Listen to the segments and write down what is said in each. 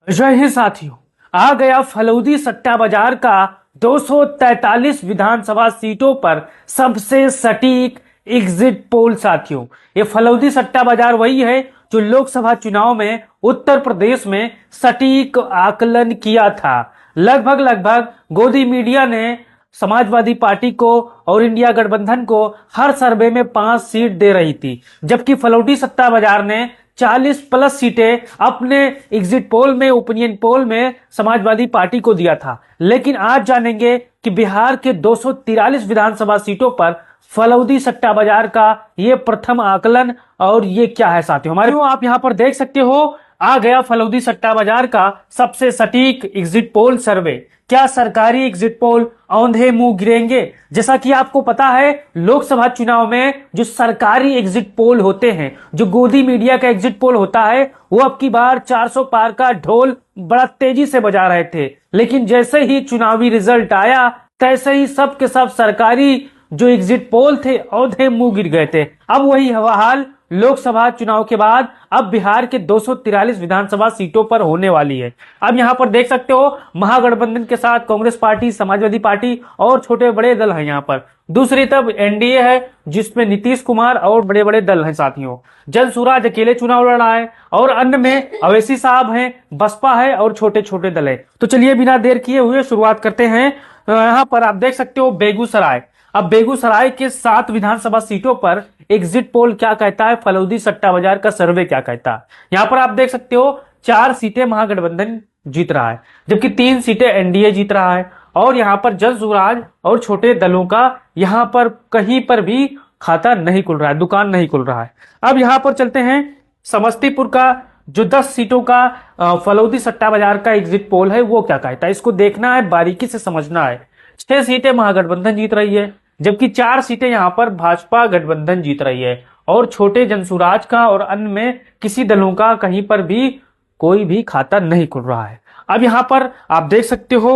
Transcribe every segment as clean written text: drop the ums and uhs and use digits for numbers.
जय हिंद साथियों। आ गया फलौदी सट्टा बाजार का 243 विधानसभा सीटों पर सबसे सटीक एग्जिट पोल। साथियों, ये फलौदी सट्टा बाजार वही है जो लोकसभा चुनाव में उत्तर प्रदेश में सटीक आकलन किया था। लगभग लगभग गोदी मीडिया ने समाजवादी पार्टी को और इंडिया गठबंधन को हर सर्वे में 5 सीट दे रही थी, जबकि फलौदी सट्टा बाजार ने 40 प्लस सीटें अपने एग्जिट पोल में, ओपिनियन पोल में समाजवादी पार्टी को दिया था। लेकिन आज जानेंगे कि बिहार के 243 विधानसभा सीटों पर फलौदी सट्टा बाजार का ये प्रथम आकलन और ये क्या है। साथियों, हमारे आप यहां पर देख सकते हो, आ गया फलौदी सट्टा बाजार का सबसे सटीक एग्जिट पोल सर्वे। क्या सरकारी एग्जिट पोल औंधे मुंह गिरेंगे? जैसा कि आपको पता है, लोकसभा चुनाव में जो सरकारी एग्जिट पोल होते हैं, जो गोदी मीडिया का एग्जिट पोल होता है, वो अब की बार 400 पार का ढोल बड़ा तेजी से बजा रहे थे। लेकिन जैसे ही चुनावी रिजल्ट आया, तैसे ही सब के सब सरकारी जो एग्जिट पोल थे औंधे मुंह गिर गए थे। अब वही हाल लोकसभा चुनाव के बाद अब बिहार के 243 विधानसभा सीटों पर होने वाली है। अब यहां पर देख सकते हो, महागठबंधन के साथ कांग्रेस पार्टी, समाजवादी पार्टी और छोटे बड़े दल हैं। यहां पर दूसरी तरफ एनडीए है, जिसमें नीतीश कुमार और बड़े बड़े दल हैं। साथियों, जनसुराज अकेले चुनाव लड़ रहा है और अन्य में अवैसी साहब हैं, बसपा है और छोटे छोटे दल है। तो चलिए बिना देर किए हुए शुरुआत करते हैं। यहां पर आप देख सकते हो बेगूसराय। अब बेगूसराय के 7 विधानसभा सीटों पर एग्जिट पोल क्या कहता है, फलौदी सट्टा बाजार का सर्वे क्या कहता है। यहां पर आप देख सकते हो 4 सीटें महागठबंधन जीत रहा है, जबकि 3 सीटें एनडीए जीत रहा है। और यहां पर जनसुराज और छोटे दलों का यहां पर कहीं पर भी खाता नहीं खुल रहा है, दुकान नहीं खुल रहा है। अब यहां पर चलते हैं समस्तीपुर का जो 10 सीटों का फलौदी सट्टा बाजार का एग्जिट पोल है, वो क्या कहता है। इसको देखना है, बारीकी से समझना है। 6 सीटें महागठबंधन जीत रही है, जबकि 4 सीटें यहां पर भाजपा गठबंधन जीत रही है। और छोटे जनसुराज का और अन्य में किसी दलों का कहीं पर भी कोई भी खाता नहीं खुल रहा है। अब यहां पर आप देख सकते हो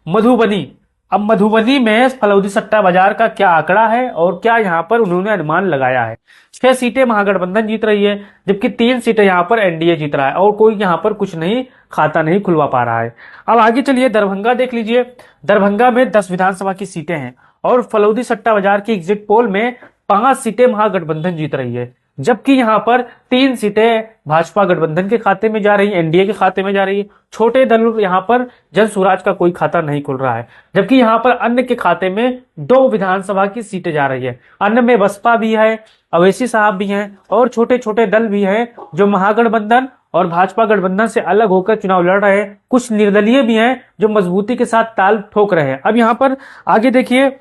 मधुबनी। अब मधुबनी में फलौदी सट्टा बाजार का क्या आंकड़ा है और क्या यहां पर उन्होंने अनुमान लगाया है। 6 सीटें महागठबंधन जीत रही है, जबकि 3 सीटें यहां पर एनडीए जीत रहा है और कोई यहां पर कुछ नहीं, खाता नहीं खुलवा पा रहा है। अब आगे चलिए दरभंगा देख लीजिए। दरभंगा में 10 विधानसभा की सीटें हैं और फलौदी सट्टा बाजार की एग्जिट पोल में 5 सीटें महागठबंधन जीत रही है, जबकि यहां पर 3 सीटें भाजपा गठबंधन के खाते में जा रही है, एनडीए के खाते में जा रही है। छोटे दल यहां पर जनसुराज का कोई खाता नहीं खुल रहा है, जबकि यहां पर अन्य के खाते में 2 विधानसभा की सीटें जा रही है। अन्य में बसपा भी है, अवैसी साहब भी हैं और छोटे छोटे दल भी हैं जो महागठबंधन और भाजपा गठबंधन से अलग होकर चुनाव लड़ रहे हैं। कुछ निर्दलीय भी हैं जो मजबूती के साथ ताल ठोक रहे हैं। अब यहां पर आगे देखिए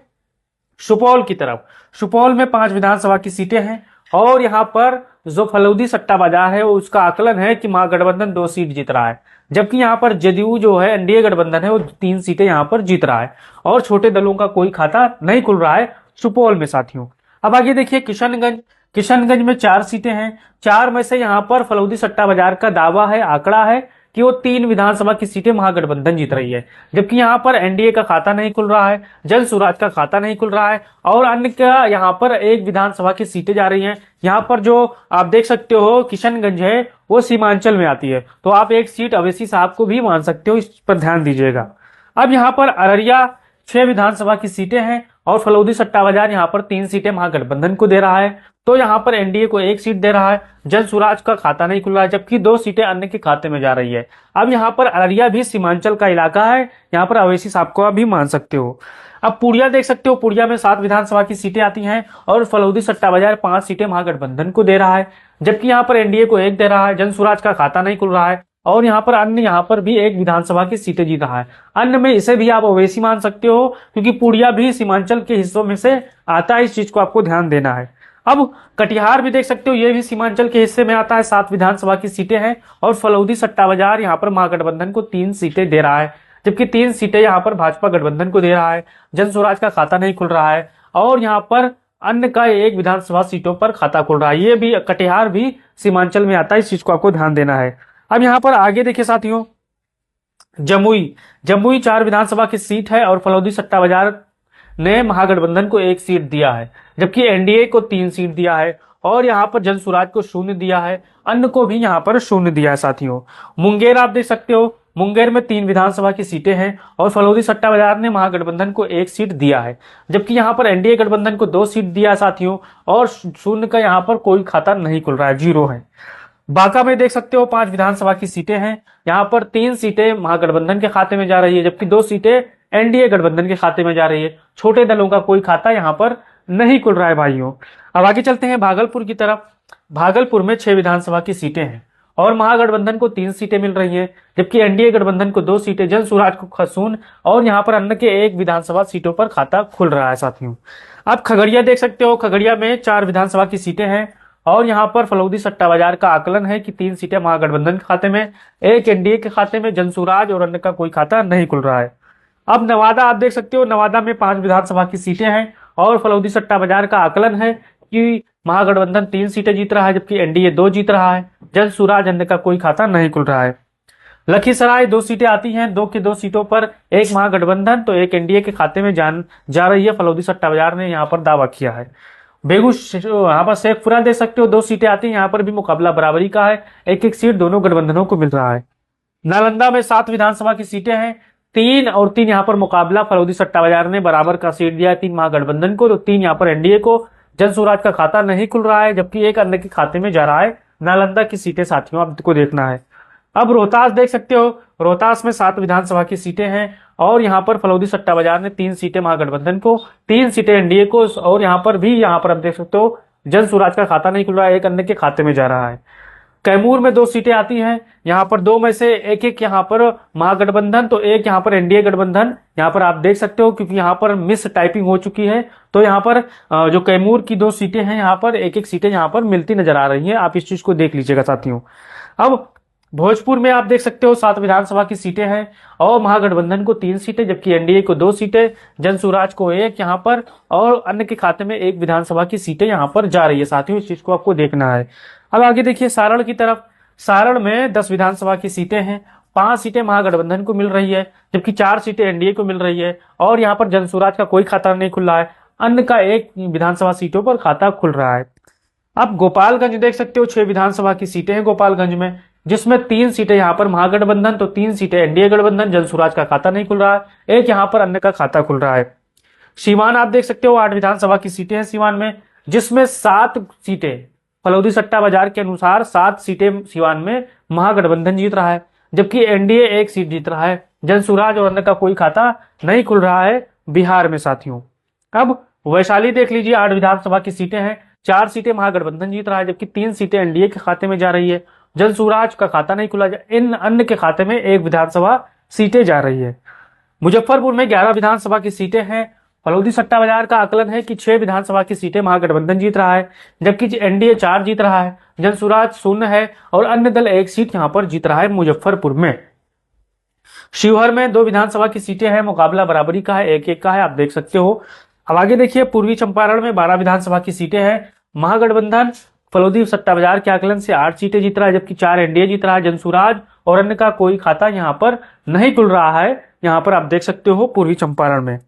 सुपौल की तरफ। सुपौल में 5 विधानसभा की सीटें हैं और यहां पर जो फलौदी सट्टा बाजार है उसका आकलन है कि महागठबंधन 2 सीट जीत रहा है, जबकि यहां पर जदयू जो है, एनडीए गठबंधन है, वो 3 सीटें यहां पर जीत रहा है और छोटे दलों का कोई खाता नहीं खुल रहा है सुपौल में। साथियों, अब आगे देखिए किशनगंज। किशनगंज में 4 सीटें हैं। 4 में से यहां पर फलौदी सट्टा बाजार का दावा है, आंकड़ा है कि वो 3 विधानसभा की सीटें महागठबंधन जीत रही है, जबकि यहां पर एनडीए का खाता नहीं खुल रहा है, जनसुराज का खाता नहीं खुल रहा है और अन्य का यहां पर 1 विधानसभा की सीटें जा रही हैं। यहां पर जो आप देख सकते हो किशनगंज है, वो सीमांचल में आती है, तो आप 1 सीट अवैसी साहब को भी मान सकते हो, इस पर ध्यान दीजिएगा। अब यहां पर अररिया 6 विधानसभा की सीटें हैं और फलौदी सट्टा बाजार यहां पर 3 सीटें महागठबंधन को दे रहा है, तो यहां पर एनडीए को 1 सीट दे रहा है। जनसुराज का खाता नहीं खुल रहा है, जबकि 2 सीटें अन्य के खाते में जा रही है। अब यहां पर अररिया भी सीमांचल का इलाका है, यहां पर अवैसी साहब को भी मान सकते हो। अब पूर्णिया देख सकते हो, पूर्णिया में 7 विधानसभा की सीटें आती हैं और फलौदी सट्टा बाजार 5 सीटें महागठबंधन को दे रहा है, जबकि यहां पर एनडीए को 1 दे रहा है। जनसुराज का खाता नहीं खुल रहा है और यहां पर अन्य यहां पर भी 1 विधानसभा की सीटें जीत रहा है। अन्य में इसे भी आप अवैसी मान सकते हो, क्योंकि पूर्णिया भी सीमांचल के हिस्सों में से आता है, इस चीज को आपको ध्यान देना है। अब कटिहार भी देख सकते हो, ये भी सीमांचल के हिस्से में आता है, 7 विधानसभा की सीटें हैं और फलौदी सट्टा बाजार यहां पर महागठबंधन को 3 सीटें दे रहा है, जबकि 3 सीटें यहां पर भाजपा गठबंधन को दे रहा है। जनसुराज का खाता नहीं खुल रहा है और यहां पर अन्य का 1 विधानसभा सीटों पर खाता खुल रहा है। ये भी कटिहार भी सीमांचल में आता है, इस चीज को आपको ध्यान देना है। अब यहां पर आगे देखिए साथियों, जमुई 4 विधानसभा की सीट है और फलौदी सट्टा बाजार ने महागठबंधन को 1 सीट दिया है, जबकि एनडीए को 3 सीट दिया है और यहाँ पर जन स्वराज को शून्य दिया है, अन्य को भी यहाँ पर शून्य दिया है साथियों। मुंगेर आप देख सकते हो, मुंगेर में 3 विधानसभा की सीटें हैं और फलौदी सट्टा बाजार ने महागठबंधन को 1 सीट दिया है, जबकि यहाँ पर एनडीए गठबंधन को 2 सीट दिया है साथियों, और शून्य का यहाँ पर कोई खाता नहीं खुल रहा है, 0 है। बांका में देख सकते हो 5 विधानसभा की सीटें हैं, यहाँ पर 3 सीटें महागठबंधन के खाते में जा रही है, जबकि 2 सीटें एनडीए गठबंधन के खाते में जा रही है। छोटे दलों का कोई खाता यहाँ पर नहीं खुल रहा है भाइयों। अब आगे चलते हैं भागलपुर की तरफ। भागलपुर में 6 विधानसभा की सीटें हैं और महागठबंधन को 3 सीटें मिल रही हैं, जबकि एनडीए गठबंधन को 2 सीटें, जन स्वराज को खसून और यहाँ पर अन्य के 1 विधानसभा सीटों पर खाता खुल रहा है साथियों। आप खगड़िया देख सकते हो, खगड़िया में 4 विधानसभा की सीटें हैं और यहाँ पर फलौदी सट्टा बाजार का आकलन है कि 3 सीटें महागठबंधन के खाते में, 1 एनडीए के खाते में, जन स्वराज और अन्य का कोई खाता नहीं खुल रहा है। अब नवादा आप देख सकते हो, नवादा में 5 विधानसभा की सीटें हैं और फलौदी सट्टा बाजार का आकलन है कि महागठबंधन 3 सीटें जीत रहा है, जबकि एनडीए 2 जीत रहा है, जन स्वराज अन्य का कोई खाता नहीं खुल रहा है। लखीसराय 2 सीटें आती हैं, 2 की 2 सीटों पर 1 महागठबंधन तो 1 एनडीए के खाते में जा रही है, फलौदी सट्टा बाजार ने यहाँ पर दावा किया है। यहाँ पर शेखपुरा देख सकते हो, 2 सीटें आती हैं, यहाँ पर भी मुकाबला बराबरी का है, 1-1 सीट दोनों गठबंधनों को मिल रहा है। नालंदा में 7 विधानसभा की सीटें हैं, 3 और 3 यहाँ पर मुकाबला, फलौदी सट्टा बाजार ने बराबर का सीट दिया है 3 महागठबंधन को तो 3 यहाँ पर एनडीए को। जन स्वराज का खाता नहीं खुल रहा है, जबकि 1 अन्य के खाते में जा रहा है। नालंदा की सीटें साथियों आपको देखना है। अब रोहतास देख सकते हो, रोहतास में 7 विधानसभा की सीटें हैं और यहाँ पर फलौदी सट्टा बाजार ने 3 सीटें महागठबंधन को, 3 सीटें एनडीए को, और यहाँ पर आप देख सकते हो जन स्वराज का खाता नहीं खुल रहा है, 1 अन्य के खाते में जा रहा है। कैमूर में 2 सीटें आती हैं, यहाँ पर 2 में से 1-1 यहाँ पर महागठबंधन तो 1 यहाँ पर एनडीए गठबंधन। यहाँ पर आप देख सकते हो क्योंकि यहाँ पर मिस टाइपिंग हो चुकी है, तो यहाँ पर जो कैमूर की 2 सीटें हैं, यहाँ पर 1-1 सीटें यहाँ पर मिलती नजर आ रही हैं। आप इस चीज को देख लीजिएगा साथियों। अब भोजपुर में आप देख सकते हो 7 विधानसभा की सीटें हैं और महागठबंधन को 3 सीटें, जबकि एनडीए को 2 सीटें, जन स्वराज को 1 यहाँ पर और अन्य के खाते में 1 विधानसभा की सीटें यहाँ पर जा रही है साथियों। इस चीज को आपको देखना है। अब आगे देखिए सारण की तरफ। सारण में 10 विधानसभा की सीटें हैं, 5 सीटें महागठबंधन को मिल रही है, जबकि 4 सीटें एनडीए को मिल रही है और यहाँ पर जन स्वराज का कोई खाता नहीं खुल रहा है, अन्य का 1 विधानसभा सीटों पर खाता खुल रहा है। अब गोपालगंज देख सकते हो, 6 विधानसभा की सीटें हैं गोपालगंज में, जिसमें 3 सीटें यहाँ पर महागठबंधन तो 3 सीटें एनडीए गठबंधन, जन स्वराज का खाता नहीं खुल रहा है, 1 यहाँ पर अन्य का खाता खुल रहा है। सीवान आप देख सकते हो, 8 विधानसभा की सीटें हैं सीवान में, जिसमें 7 सीटें फलौदी सट्टा बाजार के अनुसार 7 सीटें सीवान में महागठबंधन जीत रहा है, जबकि एनडीए 1 सीट जीत रहा है, जन स्वराज और अन्य का कोई खाता नहीं खुल रहा है बिहार में साथियों। अब वैशाली देख लीजिए, 8 विधानसभा की सीटें हैं, 4 सीटें महागठबंधन जीत रहा है, जबकि 3 सीटें एनडीए के खाते में जा रही है, जन स्वराज का खाता नहीं खुला, इन अन्य के खाते में 1 विधानसभा सीटें जा रही है। मुजफ्फरपुर में 11 विधानसभा की सीटें हैं, फलौदी सट्टा बाजार का आकलन है कि 6 विधानसभा की सीटें महागठबंधन जीत रहा है, जबकि एनडीए 4 जीत रहा है, जन स्वराज 0 है और अन्य दल 1 सीट यहां पर जीत रहा है मुजफ्फरपुर में। शिवहर में 2 विधानसभा की सीटें हैं, मुकाबला बराबरी का है, 1-1 का है, आप देख सकते हो। अब आगे देखिए पूर्वी चंपारण में 12 विधानसभा की सीटें हैं, महागठबंधन फलौदी सट्टा बाजार के आकलन से 8 सीटें जीत रहा है, जबकि 4 एनडीए जीत रहा है, जन स्वराज और अन्य का कोई खाता यहाँ पर नहीं खुल रहा है। यहाँ पर आप देख सकते हो पूर्वी चंपारण में।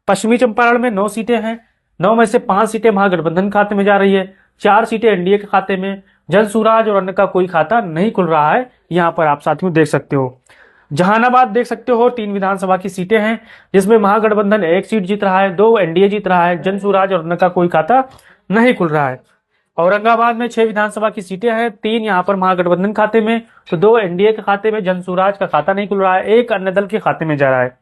पश्चिमी चंपारण में 9 सीटें हैं, 9 में से 5 सीटें महागठबंधन खाते में जा रही है, 4 सीटें एनडीए के खाते में, जन स्वराज और अन्य का कोई खाता नहीं खुल रहा है, यहाँ पर आप साथियों देख सकते हो। जहानाबाद देख सकते हो, 3 विधानसभा की सीटें हैं, जिसमें महागठबंधन 1 सीट जीत रहा है, 2 एनडीए जीत रहा है, जन स्वराज और अन्य का कोई खाता नहीं खुल रहा है। औरंगाबाद में 6 विधानसभा की सीटें हैं, 3 यहाँ पर महागठबंधन खाते में तो 2 एनडीए के खाते में, जन स्वराज का खाता नहीं खुल रहा है, 1 अन्य दल के खाते में जा रहा है।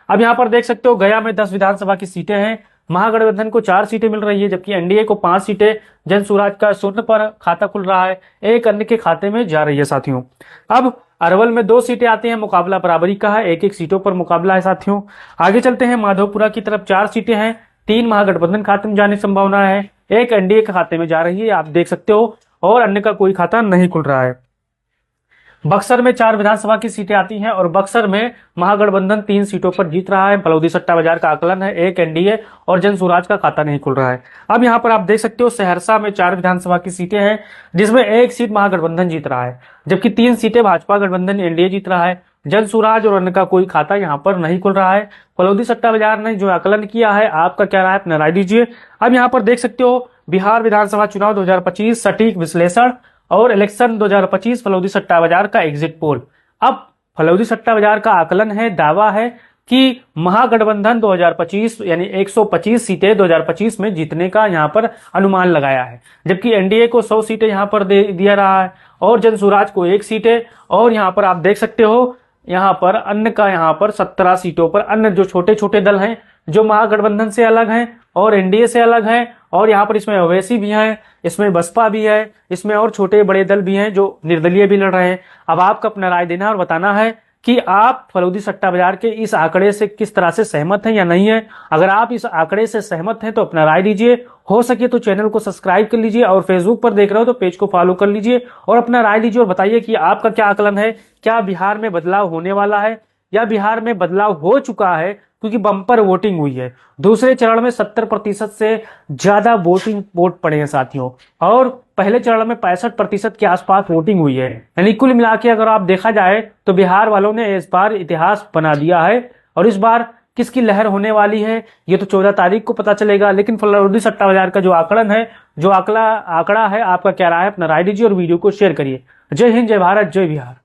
अब यहाँ पर देख सकते हो गया में 10 विधानसभा की सीटें हैं, महागठबंधन को 4 सीटें मिल रही है, जबकि एनडीए को 5 सीटें, जन स्वराज का 0 पर खाता खुल रहा है, 1 अन्य के खाते में जा रही है साथियों। अब अरवल में 2 सीटें आती हैं, मुकाबला बराबरी का है, 1-1 सीटों पर मुकाबला है साथियों। आगे चलते हैं माधोपुरा की तरफ, 4 सीटें हैं, 3 महागठबंधन खाते में जाने की संभावना है, 1 एनडीए के खाते में जा रही है, आप देख सकते हो, और अन्य का कोई खाता नहीं खुल रहा है। बक्सर में 4 विधानसभा की सीटें आती हैं और बक्सर में महागठबंधन 3 सीटों पर जीत रहा है, फलौदी सट्टा बाजार का आकलन है, 1 एनडीए और जन स्वराज का खाता नहीं खुल रहा है। अब यहाँ पर आप देख सकते हो सहरसा में 4 विधानसभा की सीटें हैं, जिसमें 1 सीट महागठबंधन जीत रहा है, जबकि 3 सीटें भाजपा गठबंधन एनडीए जीत रहा है, जन स्वराज और अन्य का कोई खाता यहाँ पर नहीं खुल रहा है। फलौदी सट्टा बाजार ने जो आकलन किया है, आपका क्या राय है, अपना राय दीजिए। अब यहाँ पर देख सकते हो बिहार विधानसभा चुनाव 2025 सटीक विश्लेषण और इलेक्शन 2025 फलौदी सट्टा बाजार का एग्जिट पोल। अब फलौदी सट्टा बाजार का आकलन है, दावा है कि महागठबंधन 2025 यानी 125 सीटें 2025 में जीतने का यहां पर अनुमान लगाया है, जबकि एनडीए को 100 सीटें यहां पर दिया रहा है और जनसुराज को 1 सीट है। और यहां पर आप देख सकते हो यहां पर अन्य का यहां पर 17 सीटों पर अन्य जो छोटे छोटे दल हैं जो महागठबंधन से अलग हैं और एनडीए से अलग हैं, और यहाँ पर इसमें ओवैसी भी हैं, इसमें बसपा भी है, इसमें और छोटे बड़े दल भी हैं जो निर्दलीय भी लड़ रहे हैं। अब आपको अपना राय देना और बताना है कि आप फलौदी सट्टा बाजार के इस आंकड़े से किस तरह से सहमत हैं या नहीं है। अगर आप इस आंकड़े से सहमत हैं तो अपना राय दीजिए, हो सके तो चैनल को सब्सक्राइब कर लीजिए और फेसबुक पर देख रहे हो तो पेज को फॉलो कर लीजिए और अपना राय दीजिए और बताइए कि आपका क्या आकलन है। क्या बिहार में बदलाव होने वाला है या बिहार में बदलाव हो चुका है, क्योंकि बम्पर वोटिंग हुई है। दूसरे चरण में 70% से ज्यादा वोट पड़े हैं साथियों, और पहले चरण में 65% के आसपास वोटिंग हुई है। यानी कुल मिला के अगर आप देखा जाए तो बिहार वालों ने इस बार इतिहास बना दिया है। और इस बार किसकी लहर होने वाली है ये तो 14 तारीख को पता चलेगा। लेकिन फलौदी सट्टा बाजार का जो आकलन है, जो आंकड़ा है, आपका क्या राय है, अपना राय दीजिए और वीडियो को शेयर करिए। जय हिंद, जय भारत, जय बिहार।